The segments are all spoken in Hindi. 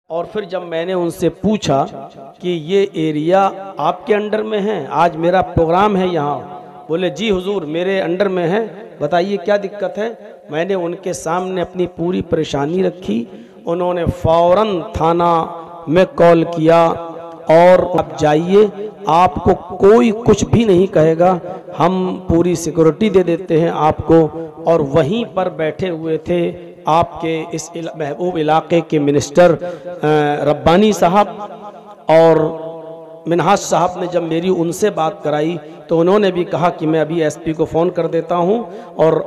और फिर जब मैंने उनसे पूछा कि ये एरिया आपके अंडर में है, आज मेरा प्रोग्राम है यहाँ, बोले जी हुजूर मेरे अंडर में है, बताइए क्या दिक्कत है। मैंने उनके सामने अपनी पूरी परेशानी रखी। उन्होंने फौरन थाना में कॉल किया और आप जाइए, आपको कोई कुछ भी नहीं कहेगा, हम पूरी सिक्योरिटी दे देते हैं आपको। और वहीं पर बैठे हुए थे आपके इस महबूब इलाके के मिनिस्टर रब्बानी साहब, और मिनहाज साहब ने जब मेरी उनसे बात कराई तो उन्होंने भी कहा कि मैं अभी एसपी को फ़ोन कर देता हूं और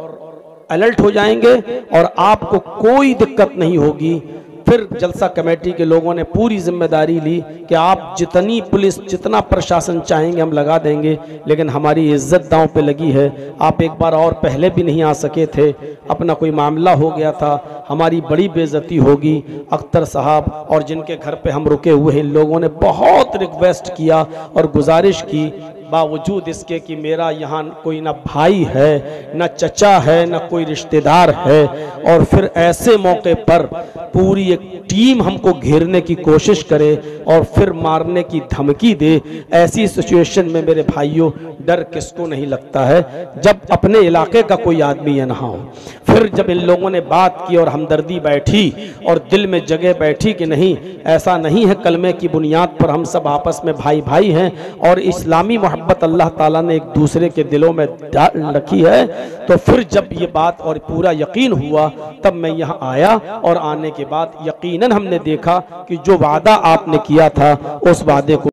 अलर्ट हो जाएंगे और आपको कोई दिक्कत नहीं होगी। फिर जलसा कमेटी के लोगों ने पूरी जिम्मेदारी ली कि आप जितनी पुलिस जितना प्रशासन चाहेंगे हम लगा देंगे, लेकिन हमारी इज्जत दांव पे लगी है। आप एक बार और पहले भी नहीं आ सके थे, अपना कोई मामला हो गया था, हमारी बड़ी बेइज्जती होगी। अख्तर साहब और जिनके घर पे हम रुके हुए हैं, इन लोगों ने बहुत रिक्वेस्ट किया और गुजारिश की, बावजूद इसके कि मेरा यहाँ कोई ना भाई है, ना चचा है, ना कोई रिश्तेदार है। और फिर ऐसे मौके पर पूरी एक टीम हमको घेरने की कोशिश करे और फिर मारने की धमकी दे, ऐसी सिचुएशन में मेरे भाइयों डर किसको नहीं लगता है जब अपने इलाके का कोई आदमी यहाँ हो। फिर जब इन लोगों ने बात की और हमदर्दी बैठी और दिल में जगह बैठी कि नहीं ऐसा नहीं है, कलमे की बुनियाद पर हम सब आपस में भाई भाई हैं और इस्लामी मोहब्बत अल्लाह ताला ने एक दूसरे के दिलों में डाल रखी है, तो फिर जब ये बात और पूरा यकीन हुआ तब मैं यहाँ आया। और आने के बाद यकीनन हमने देखा कि जो वादा आपने किया था उस वादे को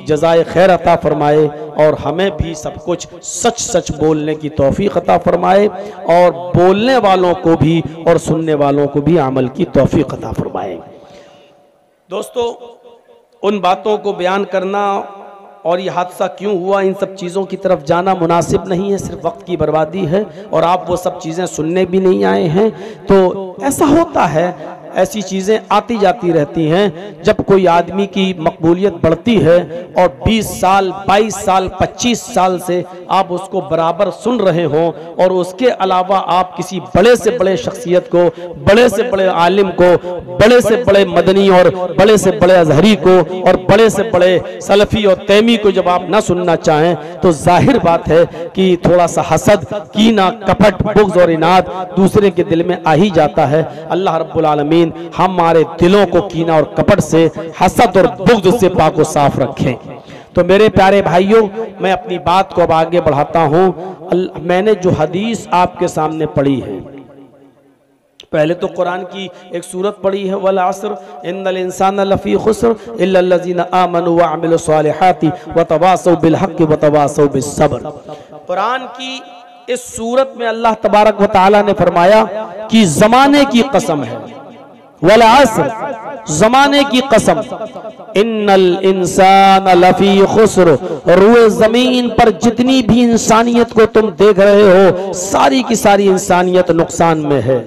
जज़ाए खैर अता फरमाए और हमें भी सब कुछ सच सच बोलने की तौफीक अता फरमाए और बोलने वालों को भी और सुनने वालों को भी अमल की तौफीक अता फरमाए। दोस्तों, उन बातों को बयान करना और ये हादसा क्यों हुआ, इन सब चीज़ों की तरफ जाना मुनासिब नहीं है, सिर्फ वक्त की बर्बादी है और आप वो सब चीज़ें सुनने भी नहीं आए हैं। तो ऐसा होता है, ऐसी चीज़ें आती जाती रहती हैं। जब कोई आदमी की मकबूलियत बढ़ती है और 20 साल 22 साल 25 साल से आप उसको बराबर सुन रहे हो और उसके अलावा आप किसी बड़े से बड़े शख्सियत को, बड़े से बड़े आलिम को, बड़े से बड़े मदनी और बड़े से बड़े अजहरी को और बड़े से बड़े सलफी और तैमी को जब आप ना सुनना चाहें तो जाहिर बात है कि थोड़ा सा हसद, कीना, कपट, बुग़्ज़ और इनाद दूसरे के दिल में आ ही जाता है। अल्लाह रब्बुल आलमीन हमारे दिलों को कीना और कपट से, हसद और बुग़्ज़ से पाक व साफ रखें। तो मेरे प्यारे भाइयों, मैं अपनी बात को अब आगे बढ़ाता हूं। मैंने जो हदीस आपके सामने पढ़ी है, पहले तो कुरान की एक सूरत पढ़ी है, वल अस्र इन्नल इंसान लफी खुस्र इल्ला लज़ीना आमनु व अमिलुस सालिहाति व तवासौ बिल हक़्क़ि व तवासौ बिस सब्र। कुरान की इस सूरत में अल्लाह तबारक व तआला ने फरमाया कि जमाने की कसम है, वल अस्र, जमाने की कसम, इन्नल इंसान लफी खुस्र, रूए जमीन पर जितनी भी इंसानियत को तुम देख रहे हो सारी की सारी इंसानियत नुकसान में है।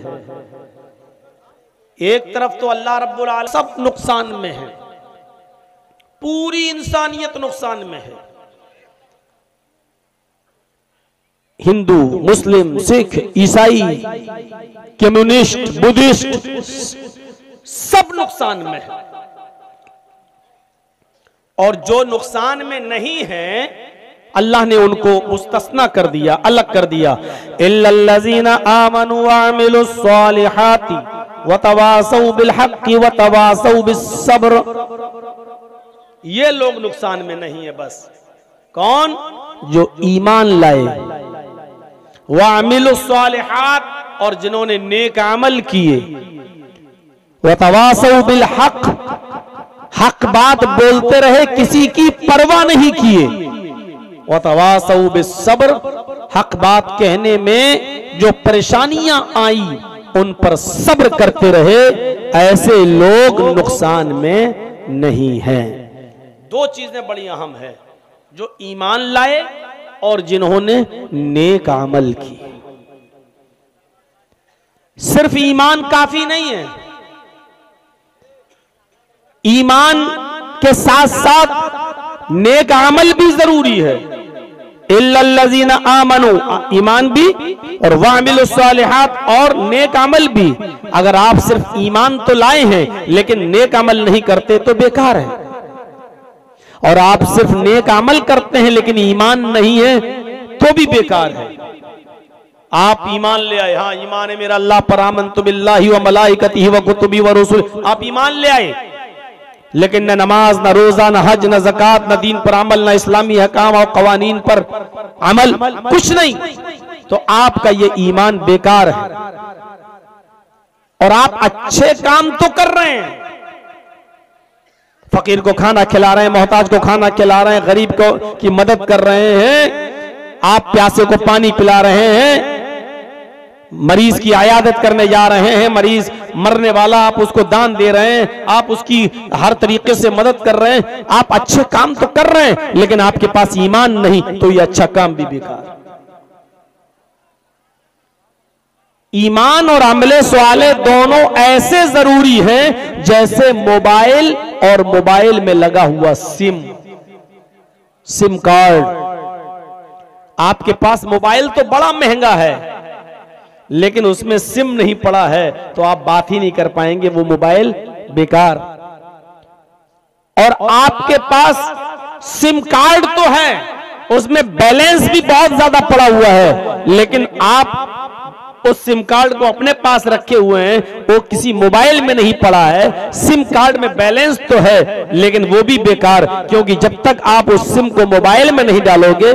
एक तरफ तो अल्लाह रब्बुल आलमीन सब नुकसान में है, पूरी इंसानियत नुकसान में है। हिंदू, मुस्लिम, सिख, ईसाई, कम्युनिस्ट, बुद्धिस्ट, सब नुकसान में है। और जो नुकसान में नहीं है अल्लाह ने उनको मुस्तस्ना कर दिया, अलग कर दिया। इल्लल्लज़ीना आमनु व अमिलुस सालिहाति व तवासौ बिल हक़्क़ि व तवासौ बिस सब्र। ये लोग नुकसान में नहीं है। बस कौन? जो ईमान लाए, व अमिलुस सालिहात, और जिन्होंने नेक अमल किए, व तवासौ बिल हक़, हक बात बोलते रहे, किसी की परवाह नहीं किए, व तवासौ बिस सब्र, हक बात कहने में जो परेशानियां आई उन पर सब्र करते रहे, ऐसे लोग नुकसान में नहीं हैं। दो चीजें बड़ी अहम है, जो ईमान लाए और जिन्होंने नेक अमल किए। सिर्फ ईमान काफी नहीं है, ईमान के साथ साथ नेक अमल भी जरूरी है। इल्लल्लज़ीना आमनू, ईमान भी, और वामिलुस्सालिहात, और नेक अमल भी। अगर आप सिर्फ ईमान तो लाए हैं लेकिन नेक अमल नहीं करते तो बेकार है, और आप सिर्फ नेक अमल करते हैं लेकिन ईमान नहीं है तो भी बेकार है। आप ईमान ले आए, हाँ ईमान है मेरा अल्लाह पर, आमन्तु बिल्लाहि व मलाइकतिहि व कुतुबी व रुसुल, आप ईमान ले आए, लेकिन न नमाज, न रोजा, न हज, न ज़कात, न दीन पर अमल, न इस्लामी हकाम और कवानीन पर अमल, कुछ नहीं, तो आपका ये ईमान बेकार है। और आप अच्छे काम तो कर रहे हैं, फकीर को खाना खिला रहे हैं, मोहताज को खाना खिला रहे हैं, गरीब को की मदद कर रहे हैं, आप प्यासे को पानी पिला रहे हैं, मरीज की आयादत करने जा रहे हैं, मरीज मरने वाला, आप उसको दान दे रहे हैं, आप उसकी हर तरीके से मदद कर रहे हैं, आप अच्छे काम तो कर रहे हैं, लेकिन आपके पास ईमान नहीं तो ये अच्छा काम भी बेकार। ईमान और अमले स्वाले दोनों ऐसे जरूरी हैं जैसे मोबाइल और मोबाइल में लगा हुआ सिम कार्ड। आपके पास मोबाइल तो बड़ा महंगा है, लेकिन उसमें सिम नहीं पड़ा है तो आप बात ही नहीं कर पाएंगे, वो मोबाइल बेकार। और आपके पास सिम कार्ड तो है, उसमें बैलेंस भी बहुत ज्यादा पड़ा हुआ है, लेकिन आप उस सिम कार्ड को अपने पास रखे हुए हैं, वो किसी मोबाइल में नहीं पड़ा है। सिम कार्ड में बैलेंस तो है लेकिन वो भी बेकार, क्योंकि जब तक आप उस सिम को मोबाइल में नहीं डालोगे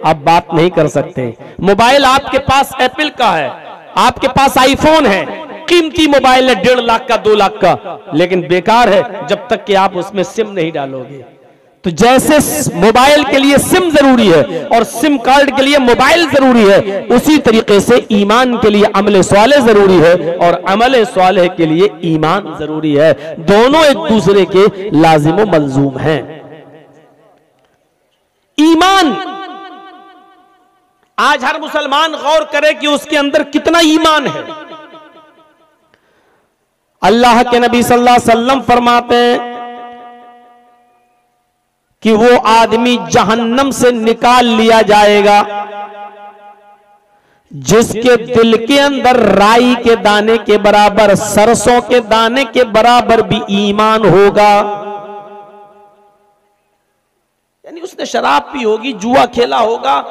आप बात नहीं कर सकते। मोबाइल आपके पास एप्पल का है, आपके पास आईफोन है, कीमती मोबाइल है, 1.5 लाख का, 2 लाख का, लेकिन बेकार है जब तक कि आप उसमें सिम नहीं डालोगे। तो जैसे मोबाइल के लिए सिम जरूरी है और सिम कार्ड के लिए मोबाइल जरूरी है, उसी तरीके से ईमान के लिए अमले स्वाले जरूरी है और अमले स्वाले के लिए ईमान जरूरी है। दोनों एक दूसरे के लाजिम व मलजूम हैं। ईमान, आज हर मुसलमान गौर करे कि उसके अंदर कितना ईमान है। अल्लाह के नबी सल्लल्लाहु अलैहि वसल्लम फरमाते हैं कि वो आदमी जहन्नम से निकाल लिया जाएगा जिसके दिल के अंदर राई के दाने के बराबर, सरसों के दाने के बराबर भी ईमान होगा। यानी उसने शराब पी होगी, जुआ खेला होगा,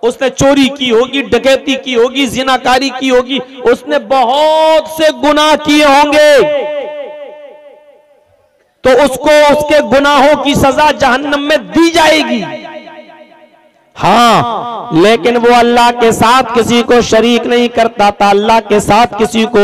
उसने चोरी की होगी, डकैती की होगी, जिनाकारी की होगी, उसने बहुत से गुनाह किए होंगे, तो उसको उसके गुनाहों की सजा जहन्नम में दी जाएगी। हाँ, लेकिन वो अल्लाह के साथ किसी को शरीक नहीं करता था, अल्लाह के साथ किसी को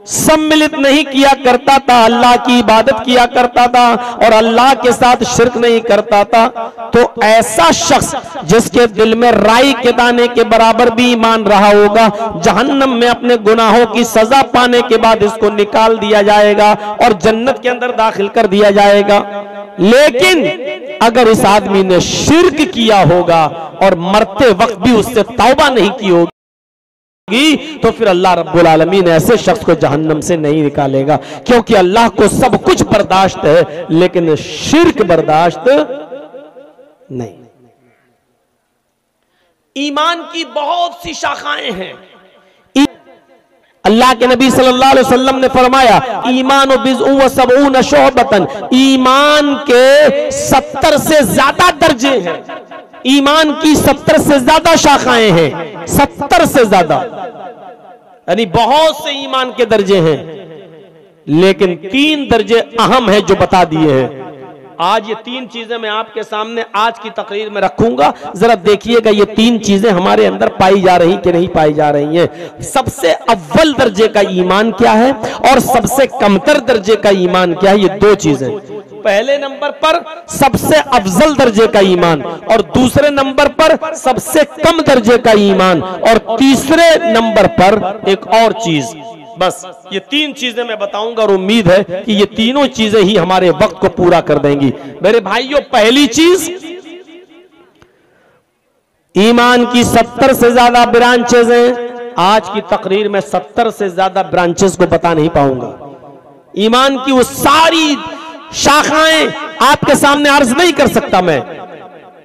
सम्मिलित नहीं किया करता था, अल्लाह की इबादत किया करता था और अल्लाह के साथ शिर्क नहीं करता था। तो ऐसा शख्स जिसके दिल में राई के दाने के बराबर भी ईमान रहा होगा, जहन्नम में अपने गुनाहों की सजा पाने के बाद इसको निकाल दिया जाएगा और जन्नत के अंदर दाखिल कर दिया जाएगा। लेकिन अगर इस आदमी ने शिर्क किया होगा और मरते वक्त भी उससे तौबा नहीं की होगी, तो फिर अल्लाह रब्बुल आलमीन ऐसे शख्स को जहन्नम से नहीं निकालेगा, क्योंकि अल्लाह को सब कुछ बर्दाश्त है लेकिन शिर्क बर्दाश्त नहीं। ईमान की बहुत सी शाखाएं हैं। अल्लाह के नबी सल्लल्लाहु अलैहि वसल्लम ने फरमाया, ईमान बिज़उ व सबऊन शुअबतन, ईमान के 70 से ज्यादा दर्जे हैं, ईमान की 70 से ज्यादा शाखाएं हैं, 70 से ज्यादा, यानी बहुत से ईमान के दर्जे हैं, लेकिन 3 दर्जे अहम हैं जो बता दिए हैं। आज ये 3 चीजें मैं आपके सामने आज की तकरीर में रखूंगा, जरा देखिएगा ये 3 चीजें हमारे अंदर पाई जा रही कि नहीं पाई जा रही हैं। सबसे अव्वल दर्जे का ईमान क्या है और सबसे कमतर दर्जे का ईमान क्या है, ये 2 चीजें। पहले नंबर पर सबसे अफजल दर्जे का ईमान और दूसरे नंबर पर सबसे कम दर्जे का ईमान और तीसरे नंबर पर एक और चीज। बस ये 3 चीजें मैं बताऊंगा और उम्मीद है कि ये तीनों चीजें ही हमारे वक्त को पूरा कर देंगी। मेरे भाइयों, पहली चीज, ईमान की 70 से ज्यादा ब्रांचेज हैं। आज की तकरीर में 70 से ज्यादा ब्रांचेस को बता नहीं पाऊंगा। ईमान की वो सारी शाखाएं आपके सामने अर्ज नहीं कर सकता मैं,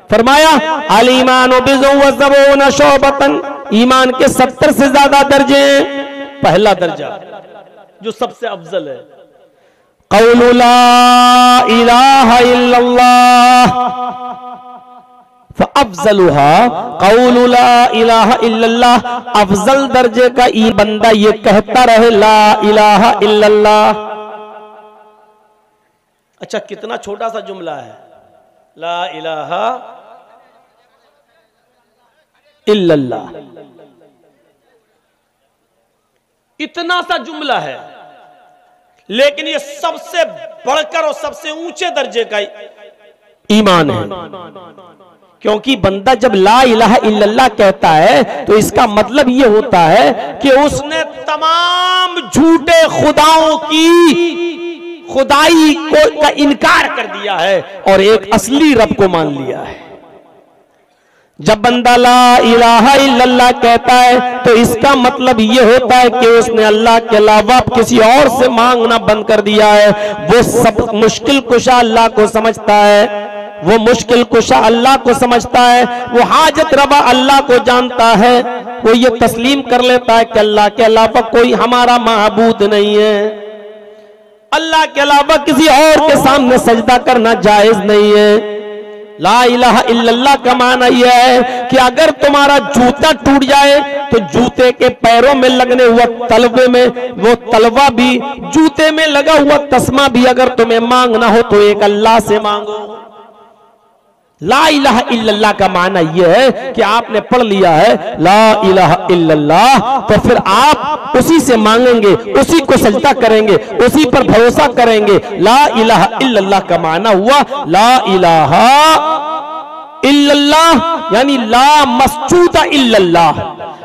फरमाया अल ईमान बिज़ुन व सबून शोबतन, ईमान के 70 से ज्यादा दर्जे हैं। पहला दर्जा जो सबसे अफजल है, क़ौलु ला इलाहा इल्लल्लाह, फ़अफ़ज़लुहा क़ौलु ला इलाहा इल्लल्लाह, अफजल दर्जे का ई बंदा ये कहता रहे ला इलाहा इल्लल्लाह। अच्छा, कितना छोटा सा जुमला है, ला इलाहा इल्लल्लाह, इतना सा जुमला है, लेकिन ये सबसे बढ़कर और सबसे ऊंचे दर्जे का ईमान है। क्योंकि बंदा जब ला इलाहा इल्लल्लाह कहता है तो इसका मतलब ये होता है कि उसने तमाम झूठे खुदाओं की खुदाई को का इनकार कर दिया है और एक असली रब को मान लिया है। जब बंदा ला इलाहा इल्लल्लाह कहता है तो इसका मतलब ये होता है कि उसने अल्लाह के अलावा किसी और से मांगना बंद कर दिया है। वो सब मुश्किल कुशा अल्लाह को समझता है, वो मुश्किल कुशा अल्लाह को समझता है, वो हाजत रबा अल्लाह को जानता है। वो ये तस्लीम कर लेता है कि अल्लाह के अलावा कोई हमारा माबूद नहीं है, अल्लाह के अलावा किसी और के सामने सजदा करना जायज नहीं है। ला इलाहा इल्लल्लाह का माना यह है कि अगर तुम्हारा जूता टूट जाए तो जूते के पैरों में लगने हुआ तलवे में वो तलवा भी, जूते में लगा हुआ तस्मा भी अगर तुम्हें मांगना हो तो एक अल्लाह से मांगो। ला इलाहा इल्लल्लाह का माना यह है कि आपने पढ़ लिया है ला इलाहा इल्लल्लाह, तो फिर आप उसी से मांगेंगे, उसी को सजदा करेंगे, उसी पर भरोसा करेंगे। ला इलाहा इल्लल्लाह का माना हुआ ला इलाहा इल्लल्लाह यानी ला मस्जूदा इल्लल्लाह,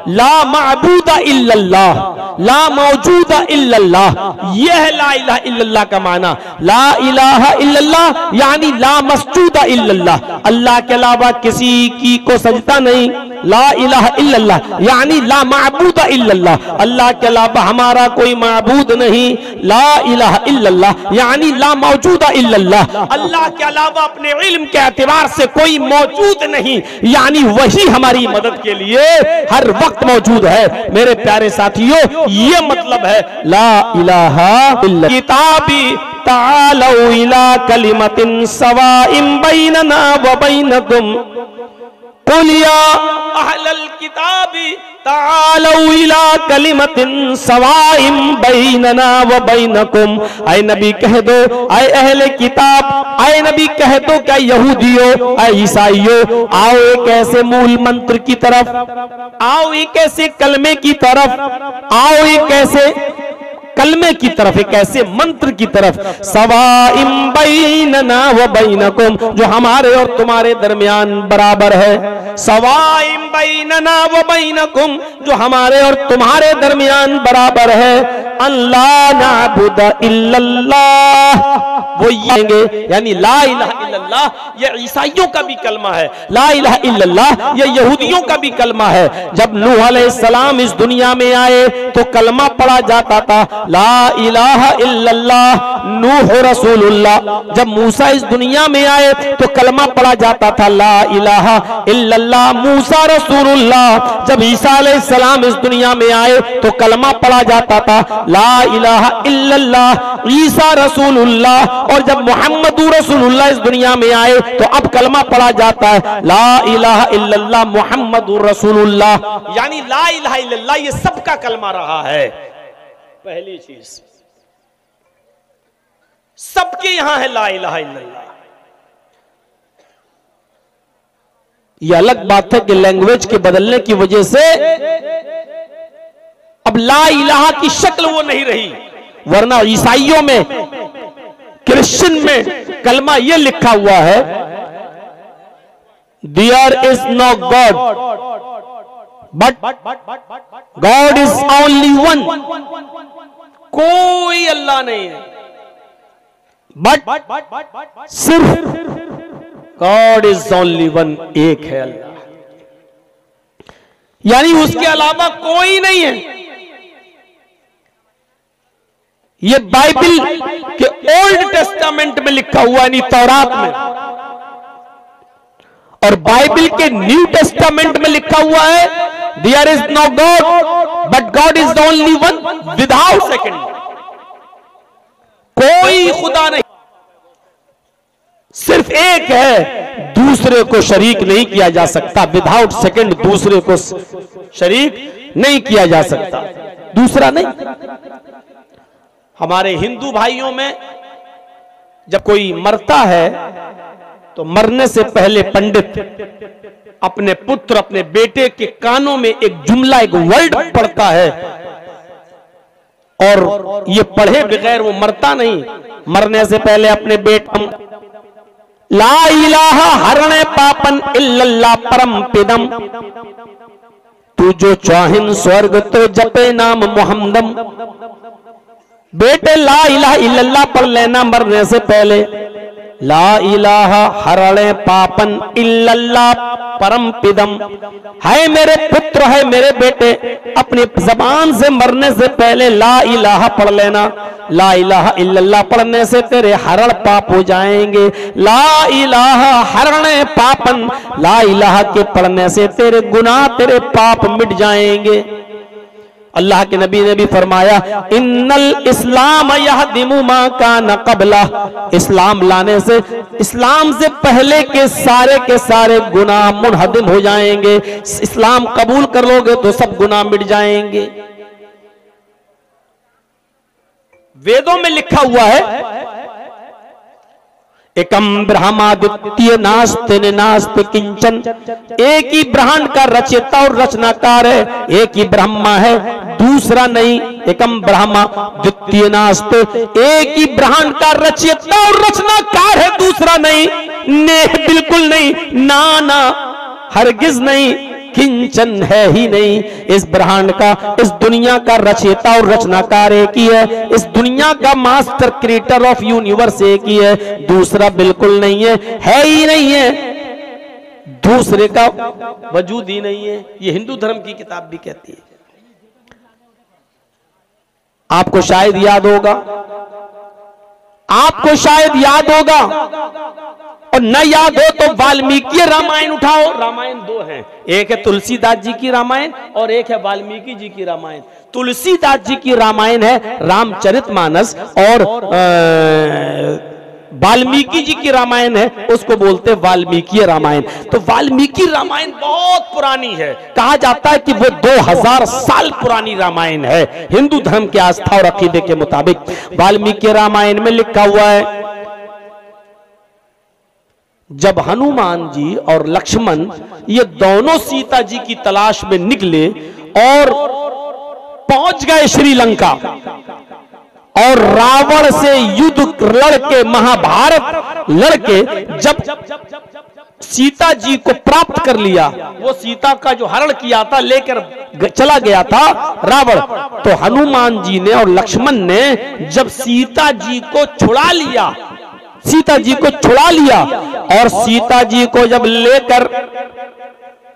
ला माबूदा इल्लल्लाह, ला मौजूदा इल्लल्लाह, यह है ला इलाहा इल्लल्लाह का माना। ला इलाहा इल्लल्लाह यानी ला मस्जूदा इल्लल्लाह, अल्लाह के अलावा किसी की को सजदा नहीं। ला इलाहा इल्लल्लाह यानी ला माबूदा इल्लल्लाह, अल्लाह के अलावा हमारा कोई माबूद नहीं। ला इलाहा इल्लल्लाह यानी ला मौजूदा इल्लल्लाह, अल्लाह के अलावा अपने इल्म के एतबार से कोई मौजूद नहीं, यानी वही हमारी मदद के लिए हर वक्त मौजूद है। मेरे प्यारे साथियों, ये मतलब है ला इलाहा इल्लल्लाह। किताबी तालौ इला कलिमतिन सवाइम बैनना व बैनकुम कुल या अहलल किताबी तालौ इला कलिमतिन सवाइम बैनना व बैनकुम। ऐ नबी कह दो, ऐ अहले किताब, ऐ नबी कह दो क्या यहूदियों, ऐ ईसाइयों, आओ एक ऐसे मूल मंत्र की तरफ, आओ एक ऐसे कलमे की तरफ, आओ एक ऐसे कलमे की तरफ, एक ऐसे मंत्र की तरफ, सवाइम बैनना व बैनकुम, जो हमारे और तुम्हारे दरमियान बराबर है। सवाइम बैनना व बैनकुम, जो हमारे और तुम्हारे दरमियान बराबर है। अल्लाह नाबुद इल्लल्लाह, वो येंगे यानी ला इलाहा इल्लल्लाह ये ईसाइयों का भी कलमा है, ला इलाहा इल्लल्लाह ये यहूदियों का भी कलमा है। जब नूह अलैहिस्सलाम इस दुनिया में आए तो कलमा पढ़ा जाता था ला इलाहा इल्लल्लाह नूह रसूलुल्लाह। जब मूसा इस दुनिया में आए तो कलमा पढ़ा जाता था ला इलाहा इल्लल्लाह मूसा रसूलुल्लाह। जब ईसा अलैहिस्सलाम इस दुनिया में आए तो कलमा पढ़ा जाता था ला इलाहा इल्लल्लाह ईसा रसूलुल्लाह। और जब मोहम्मद रसूलुल्लाह इस दुनिया में आए तो अब कलमा पढ़ा जाता है ला इलाहा इल्लल्लाह मोहम्मद रसूलुल्लाह, यानी ला इलाहा इल्लल्लाह ये सबका कलमा रहा है। पहली चीज सबके यहां है ला इलाहा इल्लल्लाह। ये अलग बात है कि लैंग्वेज के बदलने की वजह से अब ला इलाहा की शक्ल वो नहीं रही, वरना ईसाइयों में, क्रिश्चियन में कलमा ये लिखा हुआ है there is no god but god is only one. कोई अल्लाह नहीं है, बट सिर्फ गॉड इज ओनली वन, एक है अल्लाह, यानी उसके अलावा कोई नहीं है। ये बाइबल के ओल्ड टेस्टामेंट में लिखा हुआ, यानी तौरात में। और बाइबल के न्यू टेस्टामेंट में लिखा हुआ है there is no god but god is the only one without second. कोई खुदा नहीं, सिर्फ एक है, दूसरे को शरीक नहीं किया जा सकता। विदाउट सेकंड दूसरे को शरीक नहीं किया जा सकता, दूसरा नहीं। हमारे हिंदू भाइयों में जब कोई मरता है तो मरने से पहले पंडित अपने पुत्र, अपने बेटे के कानों में एक जुमला, एक वर्ड पढ़ता है, और ये पढ़े बगैर वो मरता नहीं। मरने से पहले अपने बेटे ला इलाहा हरणे पापन इल्लल्लाह परम पिदम, तू जो चाहिन स्वर्ग तो जपे नाम मोहम्मदम। बेटे ला इलाहा इल्लल्लाह पढ़ लेना मरने से पहले। ला इलाहा हरणे पापन इल्लल्लाह परम पिदम, है मेरे पुत्र, है मेरे बेटे, अपनी जबान से मरने से पहले ला इलाहा पढ़ लेना। ला इलाहा इल्लल्लाह पढ़ने से तेरे हरण पाप हो जाएंगे। ला इलाहा हरणे पापन, ला इलाहा के पढ़ने से तेरे गुनाह, तेरे पाप मिट जाएंगे। अल्लाह के नबी ने भी फरमाया इन्नल इस्लाम यहदिमु मा कान क़ब्ला, इस्लाम लाने से, इस्लाम से पहले के सारे गुनाह मुनहदिम हो जाएंगे। इस्लाम कबूल कर लोगे तो सब गुनाह मिट जाएंगे। वेदों में लिखा हुआ है एकम ब्रह्मा द्वितीय नास्ति नास्ति किंचन, एक ही ब्रह्मांड का रचयिता और रचनाकार है, एक ही ब्रह्मा है, दूसरा नहीं। एकम ब्रह्मा द्वितीय नास्ति, एक ही ब्रह्मांड का रचयिता और रचनाकार है, दूसरा नहीं। ने बिल्कुल नहीं, ना ना हरगिज नहीं, किंचन है ही नहीं। इस ब्रह्मांड का, इस दुनिया का रचयिता और रचनाकार एक ही है, इस दुनिया का मास्टर क्रिएटर ऑफ यूनिवर्स एक ही है, दूसरा बिल्कुल नहीं है ही नहीं है, दूसरे का वजूद ही नहीं है। ये हिंदू धर्म की किताब भी कहती है। आपको शायद याद होगा, आपको शायद याद होगा, और न याद हो तो वाल्मीकि रामायण उठाओ। रामायण दो हैं, एक है तुलसीदास जी की रामायण और एक है वाल्मीकि जी की रामायण। तुलसीदास जी की रामायण है रामचरितमानस, और वाल्मीकि जी की रामायण है, उसको बोलते वाल्मीकि रामायण। तो वाल्मीकि रामायण बहुत पुरानी है, कहा जाता है कि वो 2000 साल पुरानी रामायण है हिंदू धर्म के आस्था और अकीदे के मुताबिक। वाल्मीकि रामायण में लिखा हुआ है जब हनुमान जी और लक्ष्मण ये दोनों सीता जी की तलाश में निकले और पहुंच गए श्रीलंका, और रावण से युद्ध लड़के, महाभारत लड़के जब सीता जी को प्राप्त कर लिया, वो सीता का जो हरण किया था लेकर चला गया था रावण, तो हनुमान जी ने और लक्ष्मण ने जब सीता जी को छुड़ा लिया, सीता जी को छुड़ा लिया, और सीता जी को जब लेकर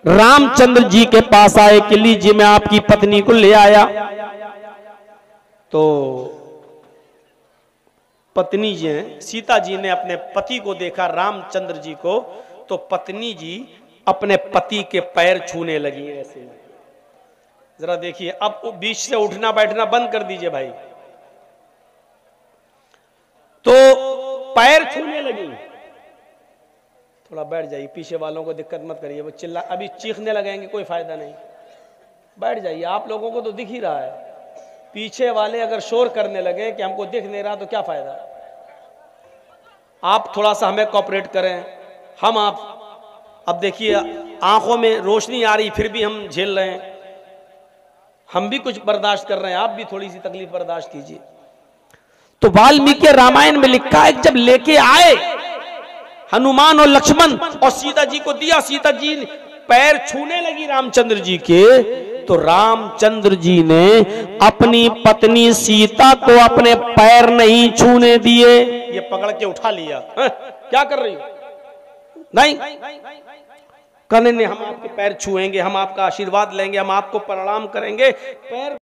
रामचंद्र जी के पास आए कि लीजिए मैं आपकी पत्नी को ले आया, तो पत्नी जी, सीता जी ने अपने पति को देखा, रामचंद्र जी को, तो पत्नी जी अपने पति के पैर छूने लगी। ऐसे जरा देखिए, अब बीच से उठना बैठना बंद कर दीजिए भाई। तो पैर छूने लगी। थोड़ा बैठ जाइए, पीछे वालों को दिक्कत मत करिए, वो चिल्ला, अभी चीखने लगेंगे, कोई फायदा नहीं। बैठ जाइए, आप लोगों को तो दिख ही रहा है, पीछे वाले अगर शोर करने लगे कि हमको दिख नहीं रहा तो क्या फायदा। आप थोड़ा सा हमें कोऑपरेट करें, हम आप, अब देखिए आंखों में रोशनी आ रही फिर भी हम झेल रहे हैं, हम भी कुछ बर्दाश्त कर रहे हैं, आप भी थोड़ी सी तकलीफ बर्दाश्त कीजिए। तो वाल्मीकि रामायण में लिखा है जब लेके आए हनुमान और लक्ष्मण और सीता जी को दिया, सीता जी पैर छूने लगी रामचंद्र जी के, तो रामचंद्र जी ने अपनी पत्नी सीता को अपने पैर नहीं छूने दिए, ये पकड़ के उठा लिया। क्या कर रही हो? नहीं, कहने ने हम आपके पैर छुएंगे, हम आपका आशीर्वाद लेंगे, हम आपको प्रणाम करेंगे। पैर